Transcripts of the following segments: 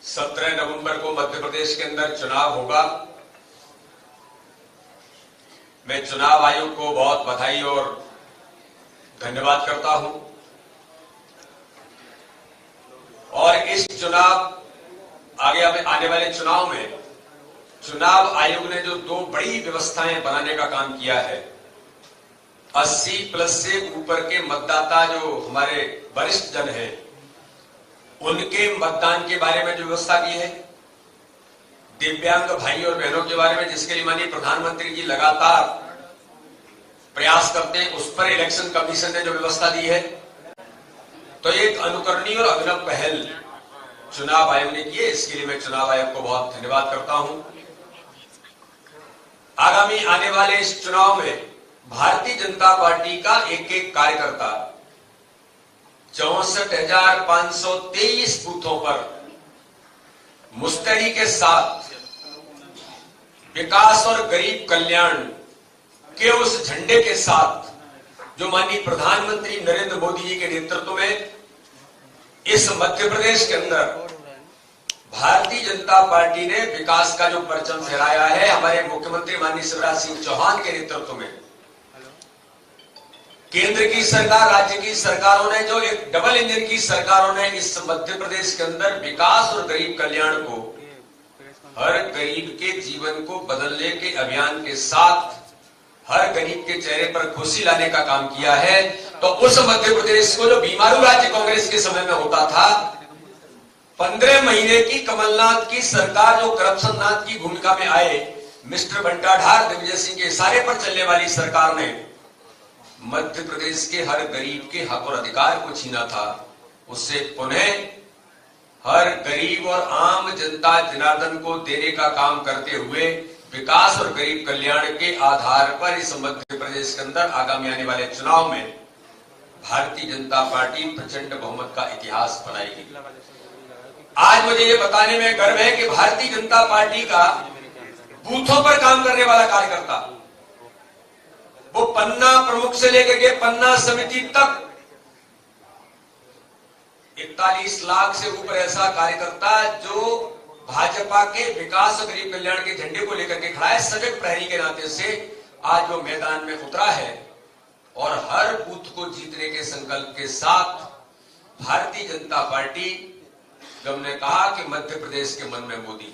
17 नवंबर को मध्य प्रदेश के अंदर चुनाव होगा। मैं चुनाव आयोग को बहुत बधाई और धन्यवाद करता हूं और इस आने वाले चुनाव में चुनाव आयोग ने जो दो बड़ी व्यवस्थाएं बनाने का काम किया है, 80+ से ऊपर के मतदाता जो हमारे वरिष्ठ जन हैं उनके मतदान के बारे में जो व्यवस्था की है, दिव्यांग भाई और बहनों के बारे में जिसके लिए माननीय प्रधानमंत्री जी लगातार प्रयास करते हैं, उस पर इलेक्शन कमीशन ने जो व्यवस्था दी है, तो एक अनुकरणीय और अभिनव पहल चुनाव आयोग ने की है। इसके लिए मैं चुनाव आयोग को बहुत धन्यवाद करता हूं। आगामी आने वाले इस चुनाव में भारतीय जनता पार्टी का एक एक कार्यकर्ता 64,523 बूथों पर मुस्तैदी के साथ विकास और गरीब कल्याण के उस झंडे के साथ जो माननीय प्रधानमंत्री नरेंद्र मोदी जी के नेतृत्व में इस मध्य प्रदेश के अंदर भारतीय जनता पार्टी ने विकास का जो परचम फहराया है, हमारे मुख्यमंत्री माननीय शिवराज सिंह चौहान के नेतृत्व में केंद्र की सरकार, राज्य की सरकारों ने जो एक डबल इंजन की सरकारों ने इस मध्य प्रदेश के अंदर विकास और गरीब कल्याण को, हर गरीब के जीवन को बदलने के अभियान के साथ हर गरीब के चेहरे पर खुशी लाने का काम किया है। तो उस मध्य प्रदेश को जो बीमारू राज्य कांग्रेस के समय में होता था, 15 महीने की कमलनाथ की सरकार जो करप्शन नाथ की भूमिका में आए, मिस्टर बंटाढार दिग्विजय सिंह के इशारे पर चलने वाली सरकार ने मध्य प्रदेश के हर गरीब के हक और अधिकार को छीना था, उससे पुनः हर गरीब और आम जनता जनार्दन को देने का काम करते हुए विकास और गरीब कल्याण के आधार पर इस मध्य प्रदेश के अंदर आगामी आने वाले चुनाव में भारतीय जनता पार्टी प्रचंड बहुमत का इतिहास बनाएगी। आज मुझे ये बताने में गर्व है कि भारतीय जनता पार्टी का बूथों पर काम करने वाला कार्यकर्ता, वो पन्ना प्रमुख से लेकर के पन्ना समिति तक 41 लाख से ऊपर ऐसा कार्यकर्ता जो भाजपा के विकास और गरीब कल्याण के झंडे को लेकर के खड़ा है, सजग प्रहरी के नाते से आज वो मैदान में उतरा है और हर बूथ को जीतने के संकल्प के साथ भारतीय जनता पार्टी, हमने कहा कि मध्य प्रदेश के मन में मोदी,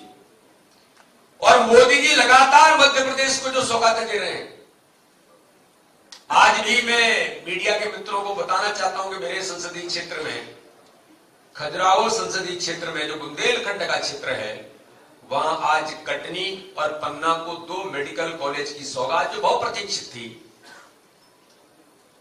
और मोदी जी लगातार मध्य प्रदेश को जो सौगातें दे रहे हैं। आज भी मैं मीडिया के मित्रों को बताना चाहता हूं कि मेरे संसदीय क्षेत्र में, खजुराहो संसदीय क्षेत्र में जो बुंदेलखंड का क्षेत्र है, वहां आज कटनी और पन्ना को 2 मेडिकल कॉलेज की सौगात जो बहुत प्रतीक्षित थी,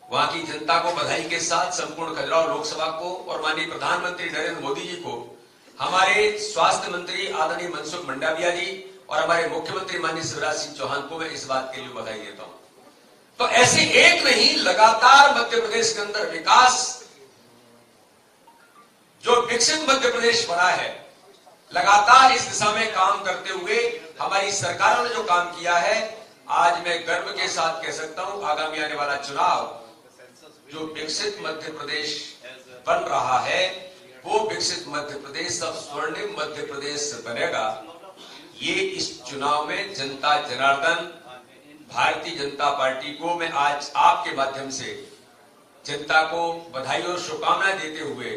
वहां की जनता को बधाई के साथ संपूर्ण खजुराहो लोकसभा को और माननीय प्रधानमंत्री नरेंद्र मोदी जी को, हमारे स्वास्थ्य मंत्री आदरणीय मनसुख मंडाविया जी और हमारे मुख्यमंत्री माननीय शिवराज सिंह चौहान को मैं इस बात के लिए बधाई देता हूं। तो ऐसे एक नहीं, लगातार मध्य प्रदेश के अंदर विकास, जो विकसित मध्य प्रदेश बना है, लगातार इस दिशा में काम करते हुए हमारी सरकारों ने जो काम किया है, आज मैं गर्व के साथ कह सकता हूं आगामी आने वाला चुनाव जो विकसित मध्य प्रदेश बन रहा है, वो विकसित मध्य प्रदेश अब स्वर्णिम मध्य प्रदेश बनेगा। ये इस चुनाव में जनता जनार्दन भारतीय जनता पार्टी को मैं आज आपके माध्यम से जनता को बधाई और शुभकामनाएं देते हुए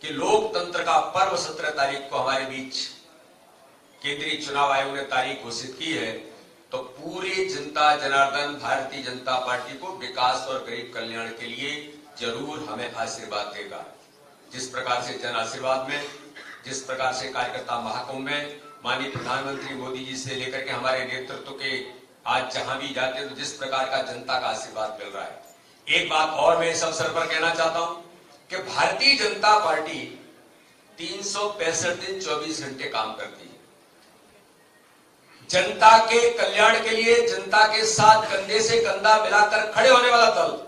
कि लोकतंत्र का पर्व 17 तारीख को हमारे बीच केंद्रीय चुनाव आयोग ने तारीख घोषित की है, तो पूरी जनता जनार्दन भारतीय जनता पार्टी को विकास और गरीब कल्याण के लिए जरूर हमें आशीर्वाद देगा। जिस प्रकार से जन आशीर्वाद में, जिस प्रकार से कार्यकर्ता महाकुंभ में माननीय प्रधानमंत्री मोदी जी से लेकर के हमारे नेतृत्व के आज जहां भी जाते हैं, तो जिस प्रकार का जनता का आशीर्वाद मिल रहा है। एक बात और मैं इस अवसर पर कहना चाहता हूं कि भारतीय जनता पार्टी 365 दिन 24 घंटे काम करती है। जनता के कल्याण के लिए, जनता के साथ कंधे से कंधा मिलाकर खड़े होने वाला दल,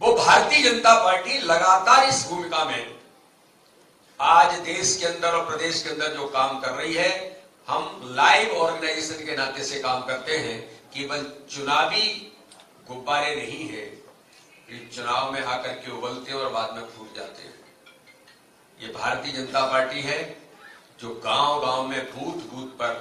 वो भारतीय जनता पार्टी लगातार इस भूमिका में आज देश के अंदर और प्रदेश के अंदर जो काम कर रही है, हम लाइव ऑर्गेनाइजेशन के नाते से काम करते हैं। केवल चुनावी गुब्बारे नहीं है, चुनाव में आकर के उबलते हैं और बाद में फूट जाते हैं। ये भारतीय जनता पार्टी है जो गांव-गांव में बूथ-बूथ पर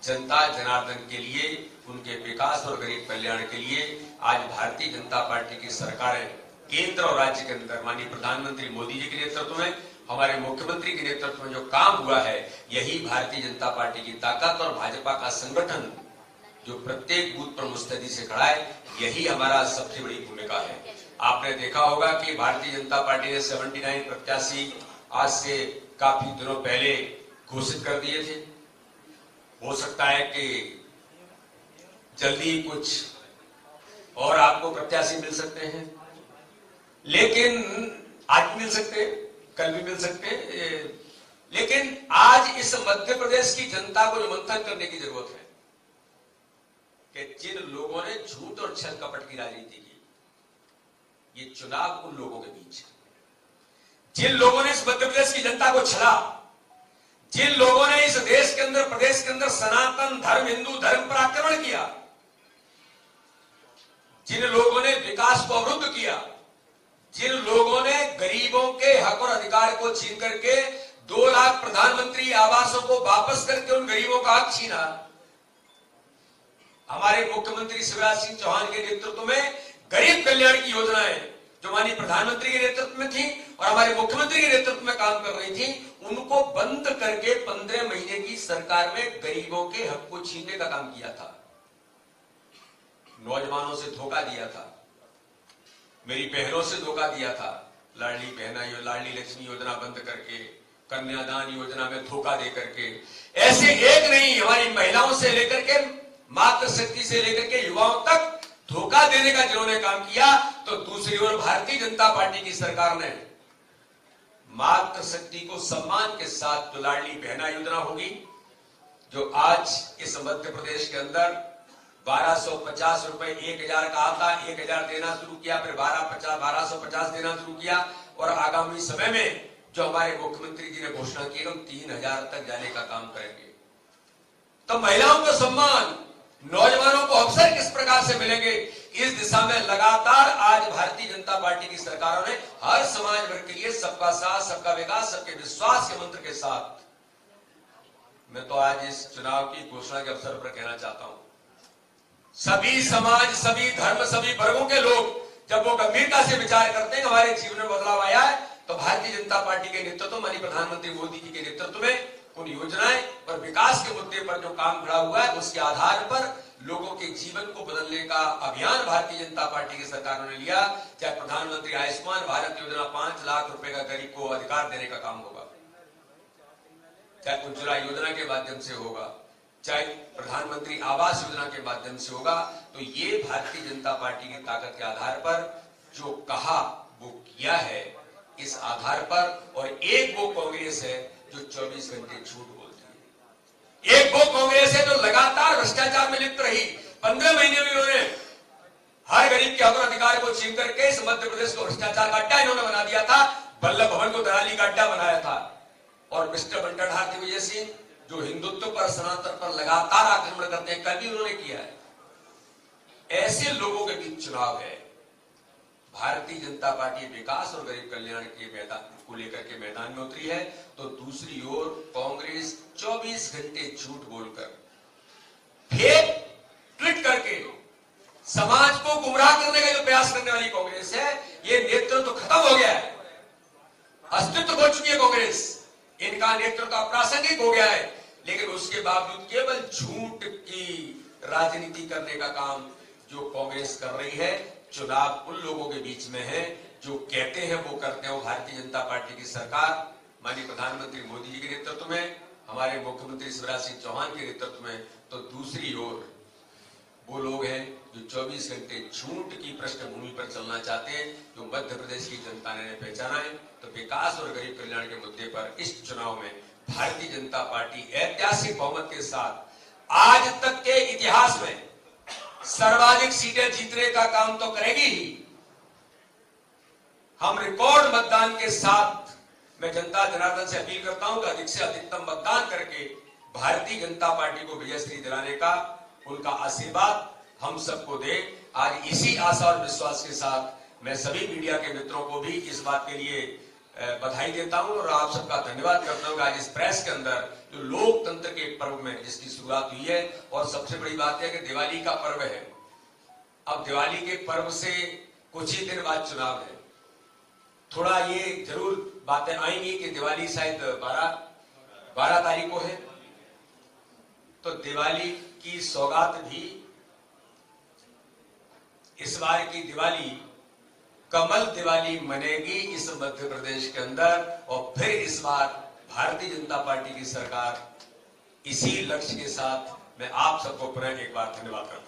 जनता जनार्दन के लिए, उनके विकास और गरीब कल्याण के लिए आज भारतीय जनता पार्टी की सरकारें केंद्र और राज्य के अंदर माननीय प्रधानमंत्री मोदी जी के नेतृत्व में, हमारे मुख्यमंत्री के नेतृत्व में जो काम हुआ है, यही भारतीय जनता पार्टी की ताकत और भाजपा का संगठन जो प्रत्येक बूथ पर मुस्तैदी से खड़ा है, यही हमारा सबसे बड़ी भूमिका है। आपने देखा होगा कि भारतीय जनता पार्टी ने 79 प्रत्याशी आज से काफी दिनों पहले घोषित कर दिए थे। हो सकता है कि जल्दी कुछ और आपको प्रत्याशी मिल सकते हैं, लेकिन आज भी मिल सकते, कल भी मिल सकते, लेकिन आज इस मध्य प्रदेश की जनता को जो मंथन करने की जरूरत है कि जिन लोगों ने झूठ और छल कपट की राजनीति की, ये चुनाव उन लोगों के बीच है। जिन लोगों ने इस मध्य प्रदेश की जनता को छला, जिन लोगों ने इस देश के अंदर, प्रदेश के अंदर सनातन धर्म, हिंदू धर्म पर आक्रमण किया, जिन लोगों ने विकास को अवरुद्ध किया, जिन लोगों ने गरीबों के हक और अधिकार को छीन करके 2 लाख प्रधानमंत्री आवासों को वापस करके उन गरीबों का हक छीना, हमारे मुख्यमंत्री शिवराज सिंह चौहान के नेतृत्व में गरीब कल्याण की योजनाएं जो माननीय प्रधानमंत्री के नेतृत्व में थी और हमारे मुख्यमंत्री के नेतृत्व में काम कर रही थी, उनको बंद करके 15 महीने की सरकार में गरीबों के हक को छीनने का काम किया था। नौजवानों से धोखा दिया था, मेरी बहनों से धोखा दिया था, लाडली बहना लाडली लक्ष्मी योजना बंद करके, कन्यादान योजना में धोखा दे करके, ऐसे एक नहीं, हमारी महिलाओं से लेकर के मातृशक्ति से लेकर के युवाओं तक धोखा देने का जिन्होंने काम किया, तो दूसरी ओर भारतीय जनता पार्टी की सरकार ने मातृशक्ति को सम्मान के साथ जो लाडली बहना योजना होगी, जो आज इस मध्य प्रदेश के अंदर 1250 रुपए 1000 का आता, 1000 देना शुरू किया, फिर 1250 देना शुरू किया और आगामी समय में जो हमारे मुख्यमंत्री जी ने घोषणा की, हम 3000 तक जाने का काम करेंगे। तो महिलाओं को सम्मान, नौजवानों को अवसर किस प्रकार से मिलेंगे, इस दिशा में लगातार आज भारतीय जनता पार्टी की सरकारों ने हर समाज वर्ग के लिए सबका साथ, सबका विकास, सबके विश्वास के मंत्र के साथ, मैं तो आज इस चुनाव की घोषणा के अवसर पर कहना चाहता हूं, सभी समाज, सभी धर्म, सभी वर्गों के लोग जब वो गंभीरता से विचार करते हैं हमारे जीवन में बदलाव आया है, तो भारतीय जनता पार्टी के नेतृत्व, माननीय प्रधानमंत्री मोदी जी के नेतृत्व में उन योजनाएं और विकास के मुद्दे पर जो काम खड़ा हुआ है, उसके आधार पर लोगों के जीवन को बदलने का अभियान भारतीय जनता पार्टी की सरकारों ने लिया। चाहे प्रधानमंत्री आयुष्मान भारत योजना 5 लाख रुपए का गरीब को अधिकार देने का काम होगा, चाहे उज्ज्वला योजना के माध्यम से होगा, चाहे प्रधानमंत्री आवास योजना के माध्यम से होगा, तो ये भारतीय जनता पार्टी की ताकत के आधार पर जो कहा वो किया है, इस आधार पर। और एक वो कांग्रेस है जो 24 घंटे झूठ बोलती है, एक वो कांग्रेस है जो लगातार भ्रष्टाचार में लिप्त रही। 15 महीने में उन्होंने हर गरीब के हक और अधिकार को छीन करके इस मध्य प्रदेश को भ्रष्टाचार का अड्डा इन्होंने बना दिया था, वल्लभ भवन को दलाली का अड्डा बनाया था। और मिस्टर बंटाधार दिग्विजय सिंह जो हिंदुत्व पर, सनातन पर लगातार आक्रमण करते हैं, कल भी उन्होंने किया है। ऐसे लोगों के बीच चुनाव है। भारतीय जनता पार्टी विकास और गरीब कल्याण के मैदान को लेकर के मैदान में उतरी है, तो दूसरी ओर कांग्रेस 24 घंटे झूठ बोलकर, फेक ट्वीट करके समाज को गुमराह करने का जो प्रयास करने वाली कांग्रेस है, ये नेतृत्व तो खत्म हो गया है, अस्तित्व खो चुकी है कांग्रेस, इनका नेतृत्व अप्रासंगिक हो गया है। लेकिन उसके बावजूद केवल झूठ की राजनीति करने का काम जो कांग्रेस कर रही है, चुनाव उन लोगों के बीच में है जो कहते हैं वो करते हैं। भारतीय जनता पार्टी की सरकार माननीय प्रधानमंत्री मोदी जी के नेतृत्व में, हमारे मुख्यमंत्री शिवराज सिंह चौहान के नेतृत्व में, तो दूसरी ओर वो लोग हैं जो 24 घंटे झूठ की पृष्ठभूमि पर चलना चाहते हैं, जो मध्य प्रदेश की जनता ने पहचाना है। तो विकास और गरीब कल्याण के मुद्दे पर इस चुनाव में भारतीय जनता पार्टी ऐतिहासिक बहुमत के साथ आज तक के इतिहास में सर्वाधिक सीटें जीतने का काम तो करेगी ही। हम रिकॉर्ड मतदान के साथ, मैं जनता जनार्दन से अपील करता हूं कि अधिक से अधिकतम मतदान करके भारतीय जनता पार्टी को विजयश्री दिलाने का उनका आशीर्वाद हम सबको दे। आज इसी आशा और विश्वास के साथ मैं सभी मीडिया के मित्रों को भी इस बात के लिए बधाई देता हूं और आप सबका धन्यवाद करता हूं कि आज इस प्रेस के अंदर जो लोकतंत्र के पर्व में इसकी शुरुआत हुई है। और सबसे बड़ी बात है कि दिवाली का पर्व है। अब दिवाली के पर्व से कुछ ही दिन बाद चुनाव है। थोड़ा ये जरूर बातें आएंगी कि दिवाली शायद 12 तारीख को है, तो दिवाली की सौगात भी इस बार की दिवाली कमल दिवाली मनेगी इस मध्य प्रदेश के अंदर। और फिर इस बार भारतीय जनता पार्टी की सरकार इसी लक्ष्य के साथ मैं आप सबको पुनः एक बार धन्यवाद करता हूं।